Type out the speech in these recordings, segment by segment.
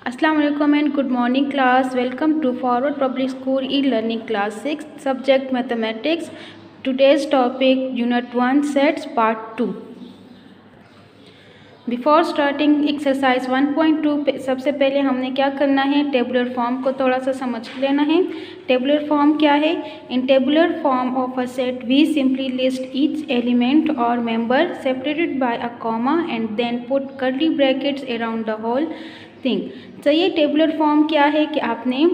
Assalamu alaikum and good morning class. Welcome to Forward Public School e-learning class 6 subject mathematics. Today's topic unit 1 sets part 2. Before starting exercise 1.2 सबसे पहले हमने क्या करना है, tabular form को थोड़ा सा समझ लेना है। टेबुलर फॉर्म क्या है? In tabular form of a set we simply list each element और member separated by a comma and then put curly brackets around the whole thing. तो ये टेबुलर फॉर्म क्या है कि आपने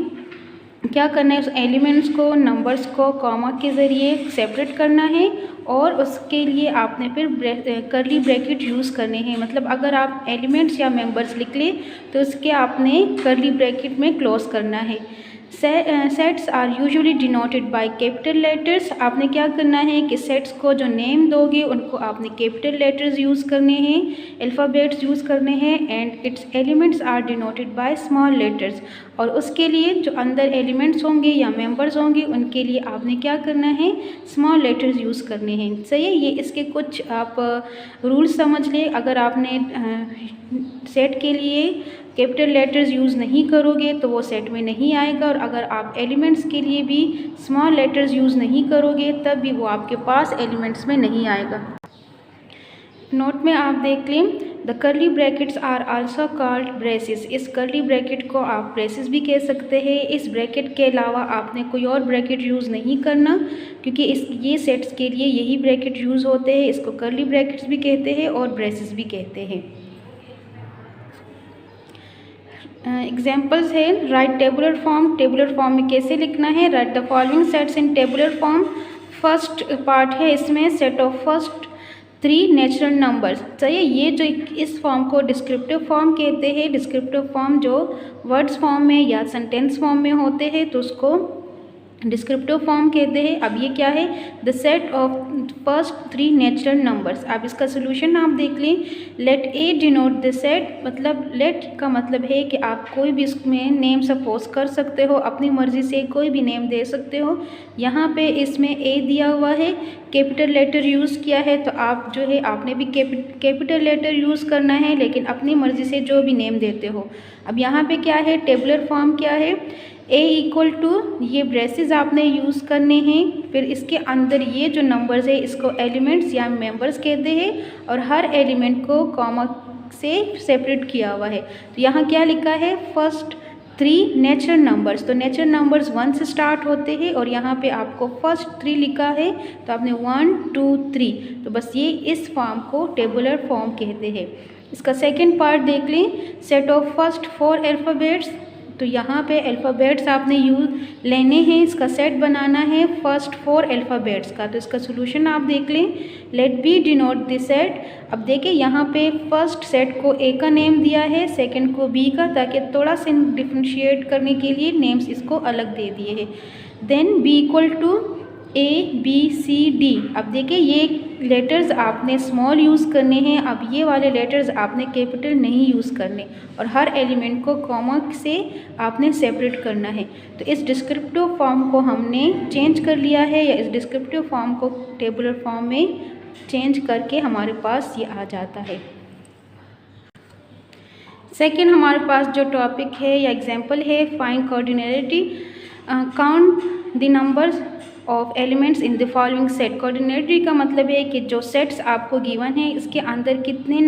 क्या करना है, उस एलिमेंट्स को, नंबर्स को कॉमा के ज़रिए सेपरेट करना है और उसके लिए आपने फिर कर्ली ब्रैकेट यूज़ करने हैं। मतलब अगर आप एलिमेंट्स या मेंबर्स लिख लें तो उसके आपने कर्ली ब्रैकेट में क्लोज करना है। Sets are usually denoted by capital letters. आपने क्या करना है कि सेट्स को जो नेम दोगे उनको आपने कैपिटल लेटर्स यूज़ करने हैं, अल्फ़ाबेट्स यूज़ करने हैं and its elements are denoted by small letters. और उसके लिए जो अंदर एलिमेंट्स होंगे या मेंबर्स होंगे उनके लिए आपने क्या करना है, स्मॉल लेटर्स यूज़ करने हैं। सही है, ये इसके कुछ आप रूल्स समझ लें। अगर आपने सेट के लिए कैपिटल लेटर्स यूज़ नहीं करोगे तो वो सेट में नहीं आएगा, और अगर आप एलिमेंट्स के लिए भी स्मॉल लेटर्स यूज़ नहीं करोगे तब भी वो आपके पास एलिमेंट्स में नहीं आएगा। नोट में आप देख लें, the curly brackets are also called braces. इस कर्ली ब्रैकेट को आप ब्रेसेस भी कह सकते हैं। इस ब्रैकेट के अलावा आपने कोई और ब्रैकेट यूज़ नहीं करना, क्योंकि ये सेट्स के लिए यही ब्रैकेट यूज़ होते हैं। इसको कर्ली ब्रैकेट्स भी कहते हैं और ब्रेसेस भी कहते हैं। एग्जाम्पल्स है, right tabular form. Tabular form में कैसे लिखना है? Right the following sets in tabular form. First part है इसमें set of first 3 natural numbers. चाहिए ये जो इस फॉर्म को डिस्क्रिप्टिव फॉर्म कहते हैं। डिस्क्रिप्टिव फॉर्म जो वर्ड्स फॉर्म में या सेंटेंस फॉर्म में होते हैं तो उसको डिस्क्रिप्टिव फॉर्म कहते हैं। अब ये क्या है? The set of first 3 natural numbers. अब इसका सोल्यूशन आप देख लें। Let A denote the set, मतलब लेट का मतलब है कि आप कोई भी इसमें नेम सपोज कर सकते हो, अपनी मर्ज़ी से कोई भी नेम दे सकते हो। यहाँ पे इसमें ए दिया हुआ है, कैपिटल लेटर यूज़ किया है, तो आप जो है आपने भी कैपिटल लेटर यूज़ करना है, लेकिन अपनी मर्ज़ी से जो भी नेम देते हो। अब यहाँ पे क्या है, टेबुलर फॉर्म क्या है? ए इक्वल टू, ये ब्रेसेस आपने यूज़ करने हैं। फिर इसके अंदर ये जो नंबर्स है इसको एलिमेंट्स या मेंबर्स कहते हैं, और हर एलिमेंट को कॉमा से सेपरेट किया हुआ है। तो यहाँ क्या लिखा है? First 3 natural numbers. तो नेचुरल नंबर्स 1 से स्टार्ट होते हैं और यहाँ पे आपको फर्स्ट 3 लिखा है, तो आपने 1 2 3। तो बस ये इस फॉर्म को टेबुलर फॉर्म कहते हैं। इसका सेकेंड पार्ट देख लें, सेट ऑफ फर्स्ट 4 अल्फ़ाबेट्स। तो यहाँ पे अल्फ़ाबेट्स आपने यूज़ लेने हैं, इसका सेट बनाना है फर्स्ट 4 अल्फ़ाबेट्स का। तो इसका सोल्यूशन आप देख लें, let B denote this set. अब देखिए यहाँ पे फर्स्ट सेट को ए का नेम दिया है, सेकंड को बी का, ताकि थोड़ा सा डिफ्रेंशिएट करने के लिए नेम्स इसको अलग दे दिए हैं। Then B equal to A B C D. अब देखिए ये लेटर्स आपने स्मॉल यूज़ करने हैं। अब ये वाले लेटर्स आपने कैपिटल नहीं यूज़ करने, और हर एलिमेंट को कॉमा से आपने सेपरेट करना है। तो इस डिस्क्रिप्टिव फॉर्म को हमने चेंज कर लिया है, या इस डिस्क्रिप्टिव फॉर्म को टेबुलर फॉर्म में चेंज करके हमारे पास ये आ जाता है। सेकेंड हमारे पास जो टॉपिक है या एग्जाम्पल है, find cardinality. Count the numbers of elements in the following set. Cardinality का मतलब है कि जो सेट्स आपको गिवन है इसके अंदर कितने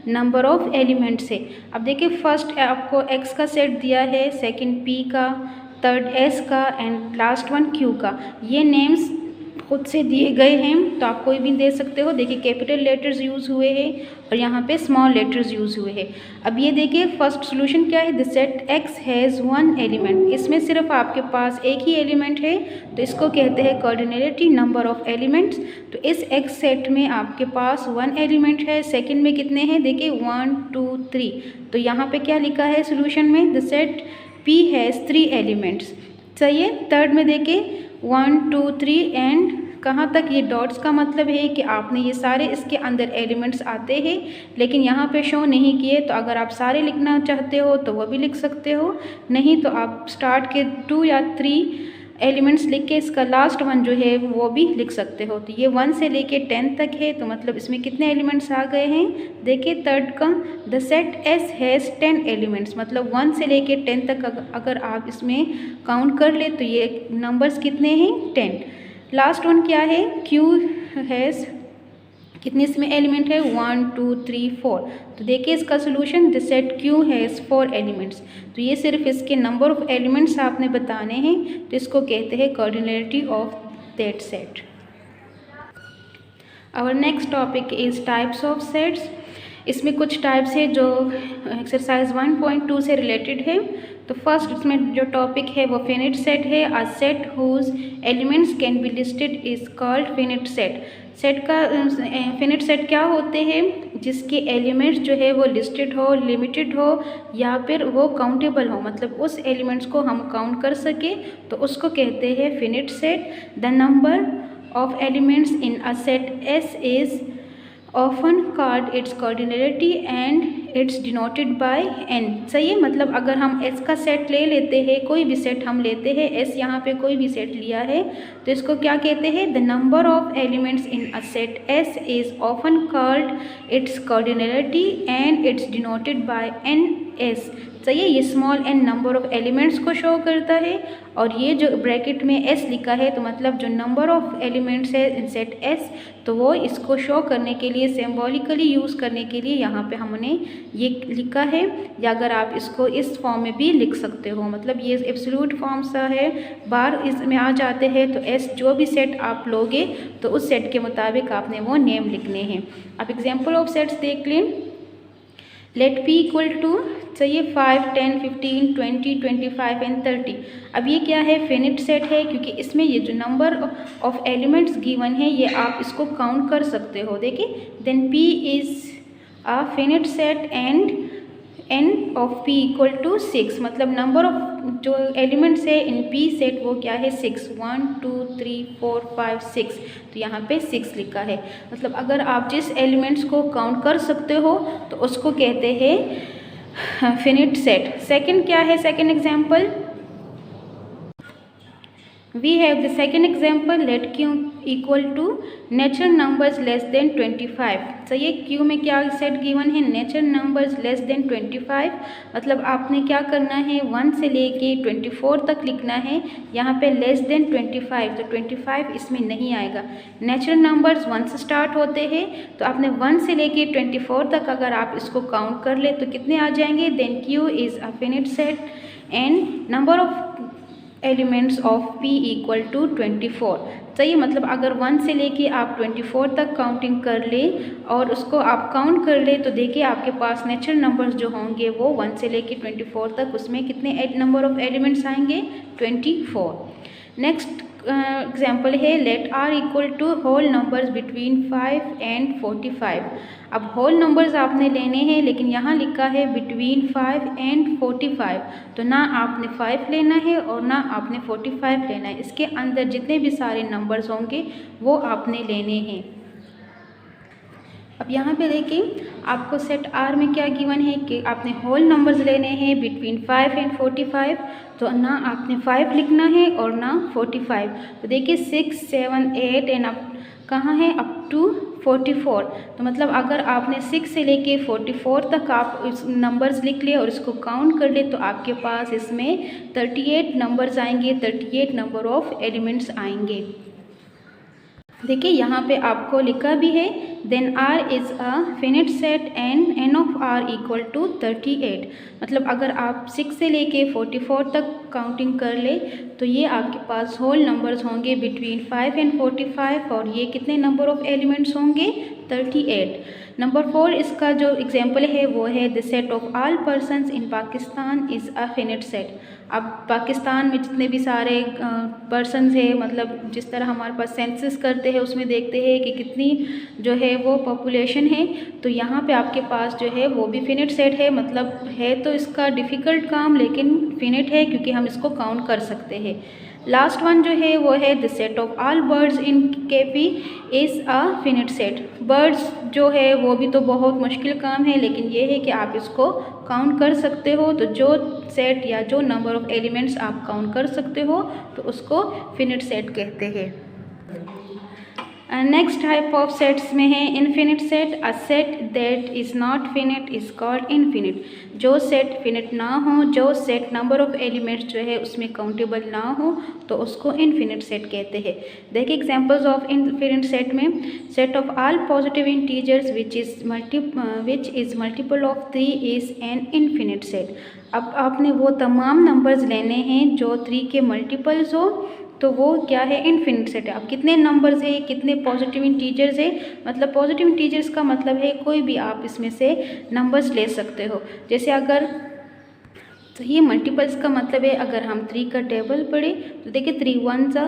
नंबर ऑफ एलिमेंट्स है। अब देखिए फर्स्ट आपको एक्स का सेट दिया है, सेकंड पी का, थर्ड एस का एंड लास्ट वन क्यू का। ये नेम्स खुद से दिए गए हैं, तो आप कोई भी दे सकते हो। देखिए कैपिटल लेटर्स यूज़ हुए हैं और यहाँ पे स्मॉल लेटर्स यूज़ हुए हैं। अब ये देखिए फर्स्ट सोल्यूशन क्या है? The set x has 1 element. इसमें सिर्फ आपके पास एक ही एलिमेंट है, तो इसको कहते हैं कोऑर्डिनेटी नंबर ऑफ एलिमेंट्स। तो इस एक्स सेट में आपके पास 1 एलिमेंट है। सेकेंड में कितने हैं? देखिए 1 2 3। तो यहाँ पे क्या लिखा है सोल्यूशन में? The set P has 3 elements. सही है। थर्ड में देखिए 1 2 3 एंड कहाँ तक, ये डॉट्स का मतलब है कि आपने ये सारे इसके अंदर एलिमेंट्स आते हैं, लेकिन यहाँ पे शो नहीं किए। तो अगर आप सारे लिखना चाहते हो तो वह भी लिख सकते हो, नहीं तो आप स्टार्ट के 2 या 3 एलिमेंट्स लिख के इसका लास्ट वन जो है वो भी लिख सकते हो। तो ये 1 से लेके 10 तक है, तो मतलब इसमें कितने एलिमेंट्स आ गए हैं, देखिए थर्ड का, the set S has 10 elements, मतलब 1 से लेके 10 तक अगर आप इसमें काउंट कर ले तो ये नंबर्स कितने हैं, 10। लास्ट वन क्या है, क्यू हैज़, कितने इसमें एलिमेंट है, 1 2 3 4। तो देखिए इसका solution, the set Q has 4 elements. तो ये सिर्फ इसके नंबर ऑफ एलिमेंट्स आपने बताने हैं, तो इसको कहते हैं cardinality of that set. Our next topic is types of sets. इसमें कुछ टाइप्स है जो एक्सरसाइज 1.2 से रिलेटेड है। तो फर्स्ट इसमें जो टॉपिक है वो फिनिट सेट है। A set whose elements can be listed is called finite set. Set का फिनिट सेट क्या होते हैं, जिसके एलिमेंट्स जो है वो लिस्टेड हो, लिमिटेड हो या फिर वो काउंटेबल हो, मतलब उस एलिमेंट्स को हम काउंट कर सके तो उसको कहते हैं finite set. The number of elements in a set S is often called its cardinality and it's denoted by n। सही है, मतलब अगर हम s का सेट ले लेते हैं, कोई भी सेट हम लेते हैं, s यहाँ पे कोई भी सेट लिया है, तो इसको क्या कहते हैं, the number of elements in a set s is often called its cardinality and it's denoted by ns। सही है, ये small n number of elements को शो करता है, और ये जो ब्रैकेट में s लिखा है तो मतलब जो नंबर ऑफ एलिमेंट्स है इन सेट s, तो वो इसको शो करने के लिए, सिंबॉलिकली यूज़ करने के लिए यहाँ पे हमने ये लिखा है। या अगर आप इसको इस फॉर्म में भी लिख सकते हो, मतलब ये एब्सोल्यूट फॉर्म सा है, बार इसमें आ जाते हैं, तो s जो भी सेट आप लोगे तो उस सेट के मुताबिक आपने वो नेम लिखने हैं। अब एग्जाम्पल ऑफ सेट्स देख लें। लेट p इक्वल टू, चाहिए 5 10 15 20 25 एंड 30। अब ये क्या है, फिनिट सेट है, क्योंकि इसमें ये जो नंबर ऑफ एलिमेंट्स गिवन है ये आप इसको काउंट कर सकते हो। देखिए, then p is a finite set and n of p equal to 6, मतलब नंबर ऑफ जो एलिमेंट्स है इन p सेट वो क्या है, 6, 1 2 3 4 5 6। तो यहाँ पे 6 लिखा है, मतलब अगर आप जिस एलिमेंट्स को काउंट कर सकते हो तो उसको कहते हैं फिनिट सेट। सेकंड क्या है, second example, we have the second example, let q equal to natural numbers less than 25। सही है, q में क्या सेट गिवन है, नेचुरल नंबर्स लेस देन 25, मतलब आपने क्या करना है, 1 से लेके 24 तक लिखना है। यहाँ पे लेस देन 25, तो 25 इसमें नहीं आएगा। नेचुरल नंबर्स 1 से स्टार्ट होते हैं, तो आपने 1 से लेके 24 तक अगर आप इसको काउंट कर ले तो कितने आ जाएंगे, then q is a finite set and number of elements of p equal to 24। सही, मतलब अगर 1 से लेके आप 24 तक काउंटिंग कर ले और उसको आप काउंट कर ले, तो देखिए आपके पास नेचुरल नंबर्स जो होंगे वो 1 से लेके 24 तक, उसमें कितने नंबर ऑफ एलिमेंट्स आएंगे, 24। नेक्स्ट एग्जाम्पल है, let r equal to whole numbers between 5 and 45। अब होल नंबर्स आपने लेने हैं, लेकिन यहाँ लिखा है बिटवीन 5 एंड 45, तो ना आपने 5 लेना है और ना आपने 45 लेना है। इसके अंदर जितने भी सारे नंबर्स होंगे वो आपने लेने हैं। अब यहाँ पे देखिए आपको सेट R में क्या गिवन है कि आपने होल नंबर्स लेने हैं बिटवीन 5 एंड 45, तो ना आपने 5 लिखना है और ना 45। तो देखिए 6 7 8 एंड अप कहाँ है, अप टू 44। तो मतलब अगर आपने 6 से लेके 44 तक आप इस नंबर्स लिख ले और इसको काउंट कर ले, तो आपके पास इसमें 38 नंबर्स आएंगे, 38 नंबर ऑफ एलिमेंट्स आएंगे। देखिए यहाँ पे आपको लिखा भी है, then R is a finite set and n of R equal to 38। मतलब अगर आप 6 से लेके 44 तक काउंटिंग कर ले तो ये आपके पास होल नंबर्स होंगे बिटवीन 5 एंड 45, और ये कितने नंबर ऑफ एलिमेंट्स होंगे, 38। नंबर 4 इसका जो एग्जाम्पल है वो है, the set of all persons in Pakistan is a finite set. अब पाकिस्तान में जितने भी सारे पर्सनस है, मतलब जिस तरह हमारे पास सेंसस करते हैं उसमें देखते हैं कि कितनी जो है वो पॉपुलेशन है, तो यहाँ पे आपके पास जो है वो भी फिनिट सेट है। मतलब है तो इसका डिफ़िकल्ट काम, लेकिन फिनिट है क्योंकि हम इसको काउंट कर सकते हैं। लास्ट वन जो है वो है the set of all birds in KP is a finite set. Birds जो है वो भी तो बहुत मुश्किल काम है, लेकिन ये है कि आप इसको काउंट कर सकते हो। तो जो सेट या जो नंबर ऑफ एलिमेंट्स आप काउंट कर सकते हो तो उसको फिनिट सेट कहते हैं। नेक्स्ट टाइप ऑफ सेट्स में है infinite set. A set that is not finite is called infinite. जो सेट फिनिट ना हो, जो सेट नंबर ऑफ एलिमेंट्स जो है उसमें काउंटेबल ना हो, तो उसको इनफिनिट सेट कहते हैं। देखिए एग्जांपल्स ऑफ इनफिनिट सेट में set of all positive integers which is multiple of 3 is an infinite set. अब आपने वो तमाम नंबर्स लेने हैं जो 3 के मल्टीपल्स हो, तो वो क्या है, इनफिनिट सेट है। अब कितने नंबर्स है, कितने पॉजिटिव इंटीजर्स है, मतलब पॉजिटिव इंटीजर्स का मतलब है कोई भी आप इसमें से नंबर्स ले सकते हो। जैसे अगर तो ये मल्टीपल्स का मतलब है अगर हम 3 का टेबल पढ़े तो देखिए 3 1 सा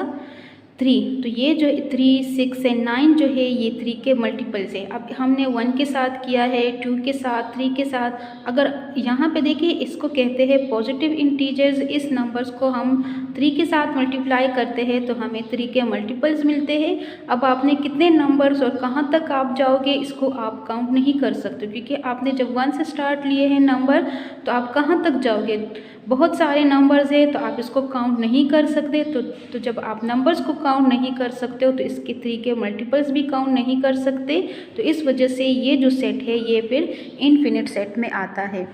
3, तो ये जो 3 6 एंड 9 जो है ये 3 के मल्टीपल्स है। अब हमने 1 के साथ किया है, 2 के साथ, 3 के साथ। अगर यहाँ पे देखिए इसको कहते हैं पॉजिटिव इंटीजर्स। इस नंबर्स को हम 3 के साथ मल्टीप्लाई करते हैं तो हमें 3 के मल्टीपल्स मिलते हैं। अब आपने कितने नंबर्स और कहाँ तक आप जाओगे इसको आप काउंट नहीं कर सकते, क्योंकि आपने जब 1 से स्टार्ट लिए हैं नंबर तो आप कहाँ तक जाओगे, बहुत सारे नंबर्स है तो आप इसको काउंट नहीं कर सकते। तो जब आप नंबर्स को काउंट नहीं कर सकते हो तो इसके 3 के मल्टीपल्स भी काउंट नहीं कर सकते। तो इस वजह से ये जो सेट है ये फिर इनफिनिट सेट में आता है।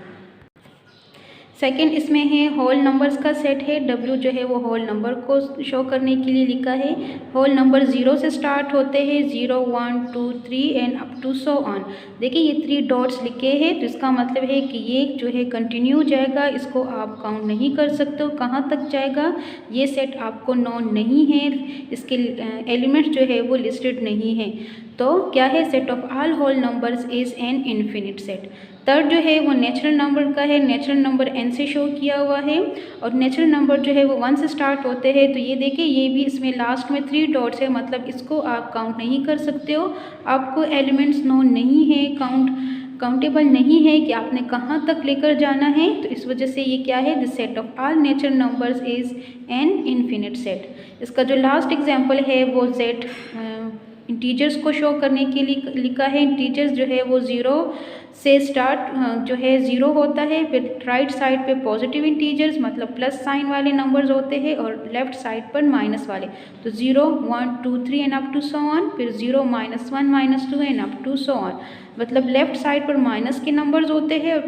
सेकेंड इसमें है होल नंबर्स का सेट है। W जो है वो होल नंबर को शो करने के लिए लिखा है। होल नंबर 0 से स्टार्ट होते हैं, 0 1 2 3 and up to so on. देखिए ये 3 डॉट्स लिखे हैं तो इसका मतलब है कि ये जो है कंटिन्यू जाएगा, इसको आप काउंट नहीं कर सकते हो कहाँ तक जाएगा। ये सेट आपको नॉन नहीं है, इसके एलिमेंट्स जो है वो लिस्टेड नहीं है। तो क्या है, set of all whole numbers is an infinite set. Third जो है वो नेचुरल नंबर का है। नेचुरल नंबर n से शो किया हुआ है और नेचुरल नंबर जो है वो 1 से स्टार्ट होते हैं। तो ये देखिए ये भी इसमें लास्ट में 3 डॉट्स है, मतलब इसको आप काउंट नहीं कर सकते हो। आपको एलिमेंट्स नोन नहीं है, काउंटेबल नहीं है कि आपने कहाँ तक लेकर जाना है। तो इस वजह से ये क्या है, the set of all natural numbers is an infinite set. इसका जो लास्ट एग्जाम्पल है वो सेट इंटीजर्स को शो करने के लिए लिखा है। इंटीजर्स जो है वो 0 से स्टार्ट जो है 0 होता है, फिर राइट साइड पे पॉजिटिव इंटीजर्स मतलब प्लस साइन वाले नंबर्स होते हैं और लेफ्ट साइड पर माइनस वाले। तो 0 1 2 3 and up to so on, फिर 0 -1 -2 and up to so on. मतलब लेफ्ट साइड पर माइनस के नंबर्स होते हैं और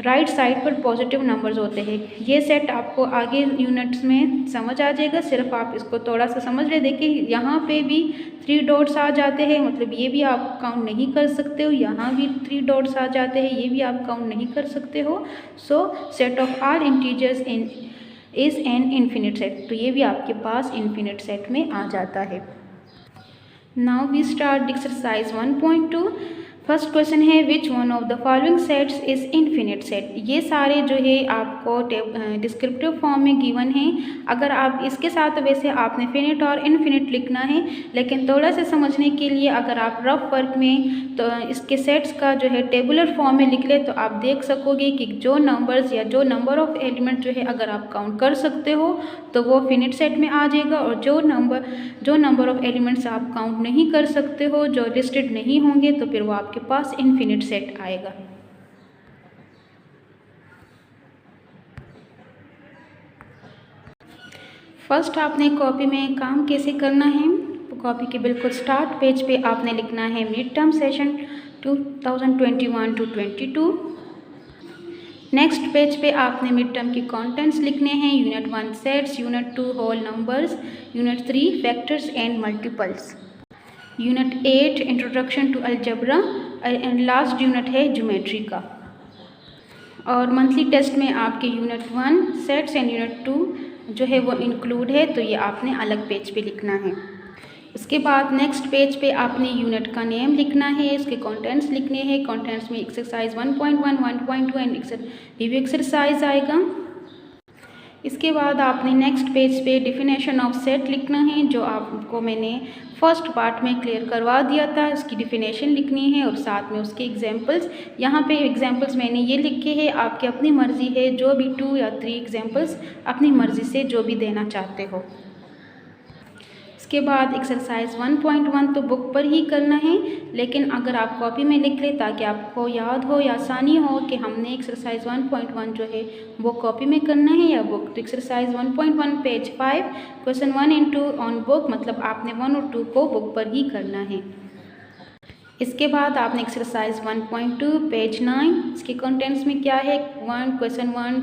राइट साइड पर पॉजिटिव नंबर्स होते हैं। ये सेट आपको आगे यूनिट्स में समझ आ जाएगा, सिर्फ आप इसको थोड़ा सा समझ ले। देखिए यहाँ पे भी 3 डॉट्स आ जाते हैं, मतलब ये भी आप काउंट नहीं कर सकते हो। यहाँ भी 3 डॉट्स आ जाते हैं, ये भी आप काउंट नहीं कर सकते हो। सो set of all integers is an infinite set. तो ये भी आपके पास इनफिनिट सेट में आ जाता है। Now we start exercise 1.2। First question है which one of the following sets is infinite set. ये सारे जो है आपको डिस्क्रिप्टिव फॉर्म में गिवन है। अगर आप इसके साथ वैसे आपने फिनिट और इनफिनिट लिखना है, लेकिन थोड़ा सा समझने के लिए अगर आप रफ वर्क में तो इसके सेट्स का जो है टेबुलर फॉर्म में लिख ले तो आप देख सकोगे कि जो नंबर्स या जो नंबर ऑफ एलिमेंट जो है अगर आप काउंट कर सकते हो तो वो फिनिट सेट में आ जाएगा, और जो नंबर ऑफ एलिमेंट्स आप काउंट नहीं कर सकते हो, जो लिस्टेड नहीं होंगे, तो फिर वो आपके पास इनफिनिट सेट आएगा। फर्स्ट आपने कॉपी में काम कैसे करना है, कॉपी के बिल्कुल स्टार्ट पेज पे आपने लिखना है mid term session 2021-22। Next page पे आपने मिड टर्म के कंटेंट्स लिखने हैं। Unit 1 sets, unit 2 whole numbers, unit 3 factors and multiples, unit 8 introduction to algebra and last unit है ज्योमेट्री का। और मंथली टेस्ट में आपके यूनिट 1 सेट्स एंड यूनिट 2 जो है वो इंक्लूड है, तो ये आपने अलग पेज पे लिखना है। इसके बाद नेक्स्ट पेज पे आपने यूनिट का नेम लिखना है, इसके कंटेंट्स लिखने हैं। कंटेंट्स में एक्सरसाइज 1.1, 1.2 एंड रिव्यू एक्सरसाइज आएगा। इसके बाद आपने नेक्स्ट पेज पे डिफिनेशन ऑफ सेट लिखना है, जो आपको मैंने फर्स्ट पार्ट में क्लियर करवा दिया था। इसकी डिफिनेशन लिखनी है और साथ में उसके एग्जांपल्स। यहाँ पे एग्जांपल्स मैंने ये लिखे हैं, आपकी अपनी मर्ज़ी है जो भी 2 या 3 एग्जांपल्स अपनी मर्ज़ी से जो भी देना चाहते हो। इसके बाद एक्सरसाइज 1.1 तो बुक पर ही करना है, लेकिन अगर आप कॉपी में लिख लें ताकि आपको याद हो या आसानी हो कि हमने एक्सरसाइज 1.1 जो है वो कॉपी में करना है या बुक। तो exercise 1.1 page 5 question 1 and 2 on book, मतलब आपने 1 और 2 को बुक पर ही करना है। इसके बाद आपने एक्सरसाइज 1.2 पेज 9, इसके कंटेंट्स में क्या है, क्वेश्चन 1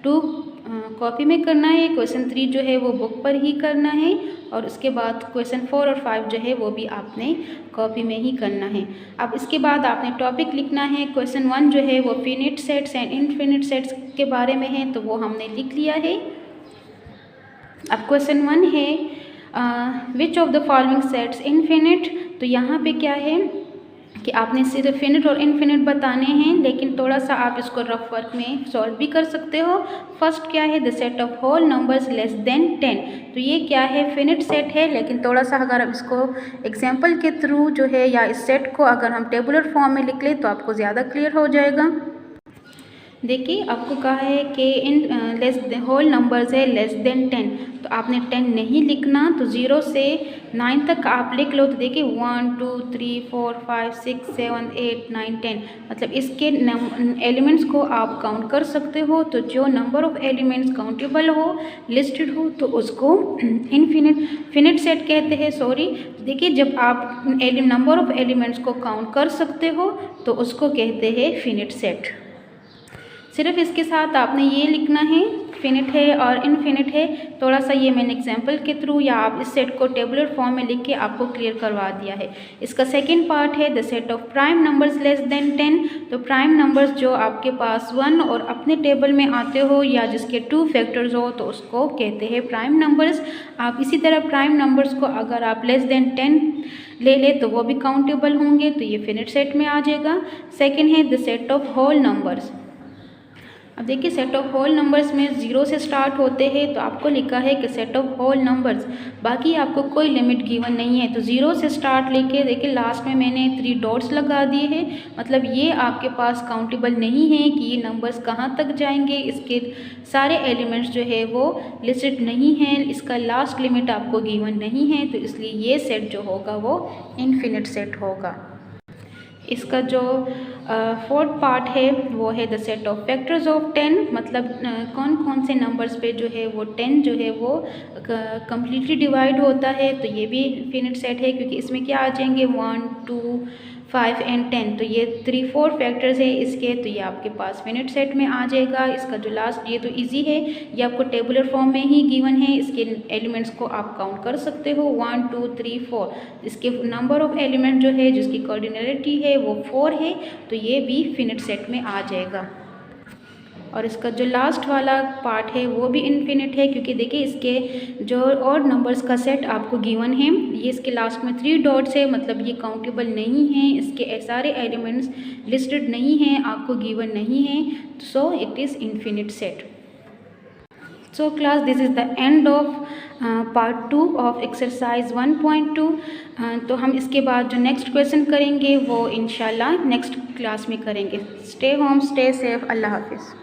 2 कॉपी में करना है, क्वेश्चन 3 जो है वो बुक पर ही करना है, और उसके बाद क्वेश्चन 4 और 5 जो है वो भी आपने कॉपी में ही करना है। अब इसके बाद आपने टॉपिक लिखना है। क्वेश्चन 1 जो है वो finite sets and infinite sets के बारे में है, तो वो हमने लिख लिया है। अब क्वेश्चन 1 है which of the following sets infinite. तो यहाँ पे क्या है कि आपने सिर्फ फिनिट और इनफिनिट बताने हैं, लेकिन थोड़ा सा आप इसको रफ वर्क में सॉल्व भी कर सकते हो। फर्स्ट क्या है, the set of whole numbers less than 10। तो ये क्या है, फिनिट सेट है, लेकिन थोड़ा सा अगर आप इसको एग्जांपल के थ्रू जो है या इस सेट को अगर हम टेबुलर फॉर्म में लिख लें तो आपको ज़्यादा क्लियर हो जाएगा। देखिए आपको कहा है कि इन लेस होल नंबर्स है लेस देन 10, तो आपने 10 नहीं लिखना, तो 0 से 9 तक आप लिख लो। तो देखिए 1 2 3 4 5 6 7 8 9 10, मतलब इसके एलिमेंट्स को आप काउंट कर सकते हो। तो जो नंबर ऑफ एलिमेंट्स काउंटेबल हो, लिस्टेड हो, तो उसको फिनिट सेट कहते हैं। सॉरी, देखिए जब आप नंबर ऑफ एलिमेंट्स को काउंट कर सकते हो तो उसको कहते हैं फिनिट सेट। सिर्फ इसके साथ आपने ये लिखना है, फिनिट है और इनफिनिट है। थोड़ा सा ये मैंने एग्जांपल के थ्रू या आप इस सेट को टेबुलर फॉर्म में लिख के आपको क्लियर करवा दिया है। इसका सेकंड पार्ट है the set of prime numbers less than 10। तो प्राइम नंबर्स जो आपके पास 1 और अपने टेबल में आते हो या जिसके 2 फैक्टर्स हो, तो उसको कहते हैं प्राइम नंबर्स। आप इसी तरह प्राइम नंबर्स को अगर आप लेस देन 10 ले ले तो वो भी काउंटेबल होंगे, तो ये फिनिट सेट में आ जाएगा। सेकेंड है the set of whole numbers. अब देखिए सेट ऑफ होल नंबर्स में 0 से स्टार्ट होते हैं, तो आपको लिखा है कि सेट ऑफ होल नंबर्स, बाकी आपको कोई लिमिट गिवन नहीं है। तो 0 से स्टार्ट लेके देखिए लास्ट में मैंने 3 डॉट्स लगा दिए हैं, मतलब ये आपके पास काउंटेबल नहीं है कि ये नंबर्स कहाँ तक जाएंगे। इसके सारे एलिमेंट्स जो है वो लिस्टेड नहीं हैं, इसका लास्ट लिमिट आपको गिवन नहीं है, तो इसलिए ये सेट जो होगा वो इनफिनिट सेट होगा। इसका जो फोर्थ पार्ट है वो है the set of factors of 10, मतलब कौन कौन से नंबर्स पे जो है वो 10 जो है वो कम्प्लीटली डिवाइड होता है। तो ये भी फिनिट सेट है, क्योंकि इसमें क्या आ जाएंगे 1 2 5 एंड 10, तो ये 3 4 फैक्टर्स है इसके, तो ये आपके पास फिनिट सेट में आ जाएगा। इसका जो लास्ट, ये तो इजी है, ये आपको टेबुलर फॉर्म में ही गिवन है। इसके एलिमेंट्स को आप काउंट कर सकते हो 1 2 3 4। इसके नंबर ऑफ एलिमेंट जो है जिसकी कोऑर्डिनरिटी है वो 4 है, तो ये भी फिनिट सेट में आ जाएगा। और इसका जो लास्ट वाला पार्ट है वो भी इनफिनिट है, क्योंकि देखिए इसके जो और नंबर्स का सेट आपको गिवन है, ये इसके लास्ट में 3 डॉट्स है, मतलब ये काउंटेबल नहीं है, इसके सारे एलिमेंट्स लिस्टेड नहीं हैं, आपको गिवन नहीं है, so it is infinite set. So class, this is the end of part 2 of exercise 1.2। तो हम इसके बाद जो नेक्स्ट क्वेश्चन करेंगे वो इंशाल्लाह नेक्स्ट क्लास में करेंगे। स्टे होम, स्टे सेफ, अल्लाह हाफिज़।